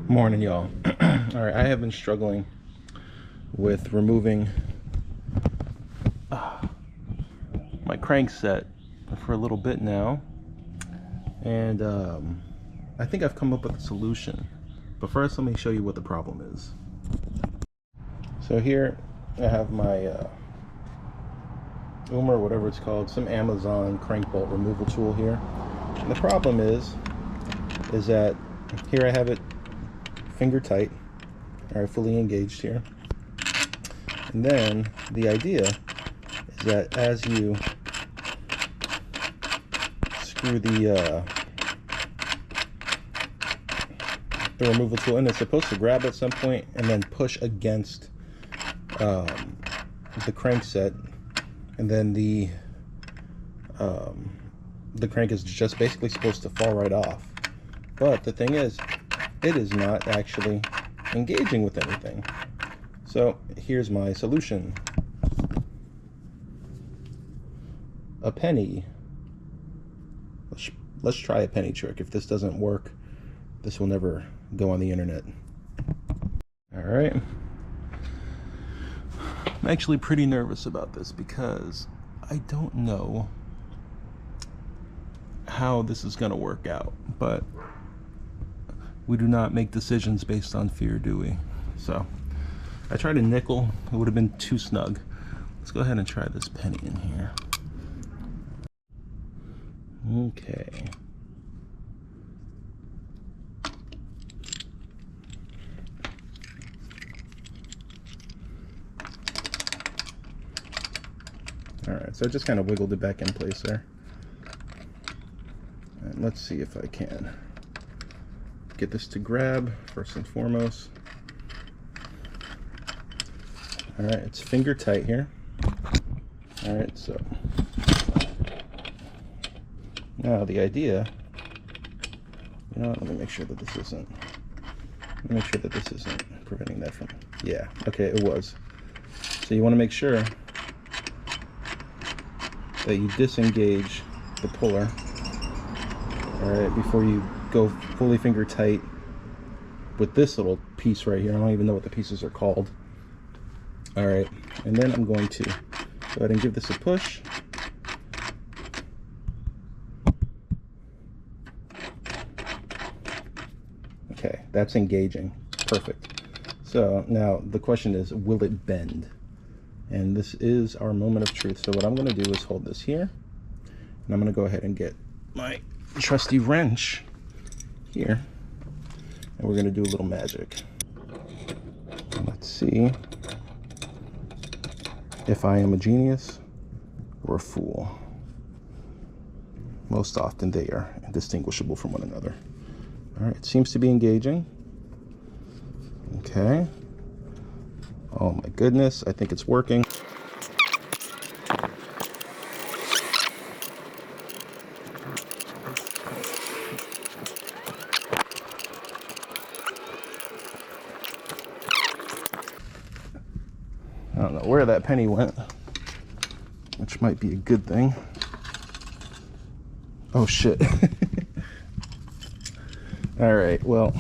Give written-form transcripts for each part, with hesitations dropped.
Morning, y'all. All right, I have been struggling with removing my crank set for a little bit now, and I think I've come up with a solution. But first, let me show you what the problem is. So here I have my Oumers, whatever it's called, some Amazon crank bolt removal tool here. And the problem is that here I have it finger tight, all right, fully engaged here. And then the idea is that as you screw the removal tool in, it's supposed to grab at some point and then push against the crank set, and then the crank is just basically supposed to fall right off. But the thing is, it is not actually engaging with anything. So here's my solution. A penny. Let's try a penny trick. If this doesn't work, this will never go on the internet. All right. I'm actually pretty nervous about this because I don't know how this is going to work out, but we do not make decisions based on fear, do we? So I tried a nickel. It would have been too snug. Let's go ahead and try this penny in here. Okay. All right, so I just kind of wiggled it back in place there. And let's see if I can get this to grab first and foremost. All right, it's finger tight here. All right, so now the idea, you know what, let me make sure that this isn't, preventing that from, yeah, okay, it was. So you want to make sure that you disengage the puller, all right, before you go fully finger tight with this little piece right here. I don't even know what the pieces are called. All right, and then I'm going to go ahead and give this a push. Okay, that's engaging. Perfect. So now the question is, will it bend? And this is our moment of truth. So what I'm going to do is hold this here, and I'm going to go ahead and get my trusty wrench here, and we're going to do a little magic. Let's see if I am a genius or a fool. Most often they are indistinguishable from one another. All right, it seems to be engaging. Okay. Oh my goodness, I think it's working. I don't know where that penny went, which might be a good thing. Oh shit. All right, well,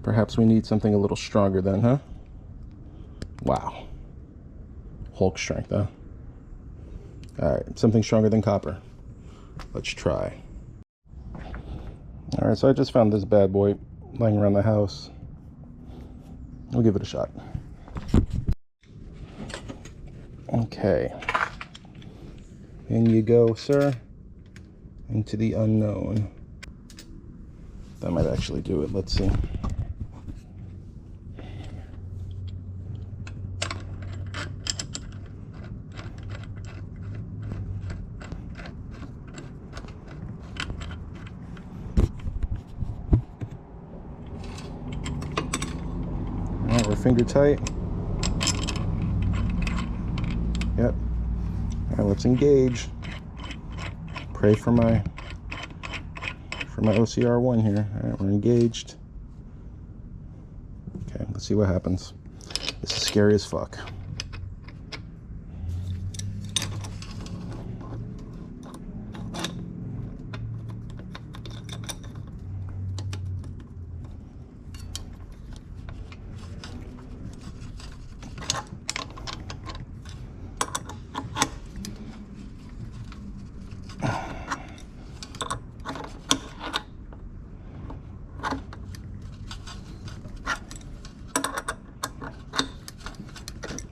perhaps we need something a little stronger then, huh? Wow. Hulk strength, huh? All right, something stronger than copper. Let's try. All right, so I just found this bad boy lying around the house. We'll give it a shot. Okay. In you go, sir. Into the unknown. That might actually do it. Let's see. All right, we're finger tight. Yep. All right, let's engage. Pray for my OCR1 here. All right, we're engaged. Okay, let's see what happens. This is scary as fuck.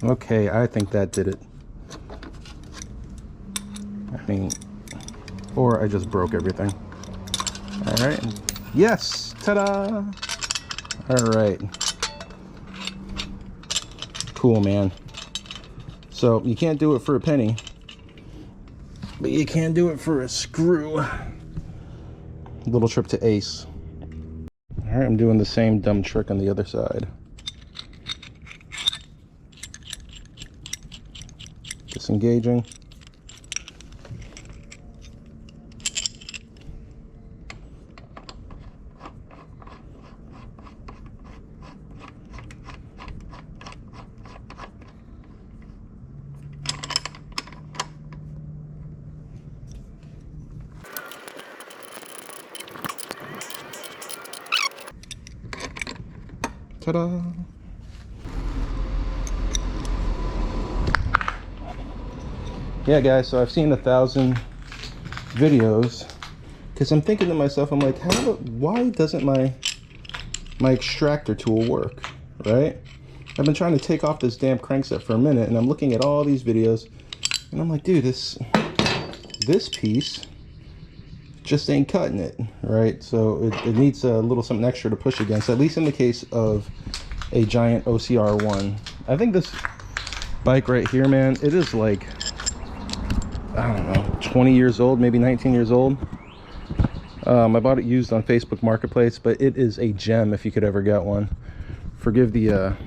Okay, I think that did it. I mean, or I just broke everything. All right. Yes. Ta-da. All right. Cool, man. So you can't do it for a penny, but you can do it for a screw. Little trip to Ace. All right, I'm doing the same dumb trick on the other side. Disengaging. Ta-da! Yeah, guys, so I've seen 1,000 videos because I'm thinking to myself, I'm like, why doesn't my extractor tool work, right? I've been trying to take off this damn crankset for a minute, and I'm looking at all these videos, and I'm like, dude, this piece just ain't cutting it, right? So it needs a little something extra to push against, at least in the case of a giant OCR1. I think this bike right here, man, it is like, I don't know, 20 years old, maybe 19 years old. I bought it used on Facebook Marketplace, but it is a gem if you could ever get one. Forgive the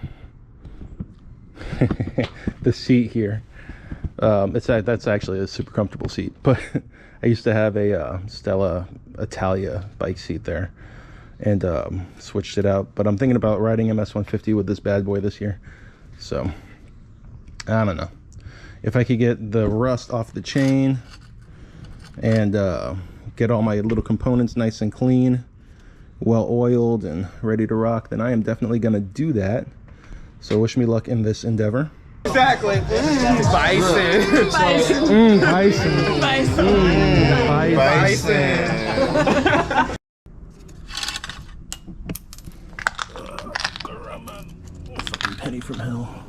the seat here. That's actually a super comfortable seat, but I used to have a Stella Italia bike seat there, and switched it out. But I'm thinking about riding MS150 with this bad boy this year, so I don't know if I could get the rust off the chain and get all my little components nice and clean, well oiled and ready to rock, then I am definitely gonna do that. So wish me luck in this endeavor. Exactly. Bison. Bison. Bison. Bison. Fucking penny from hell.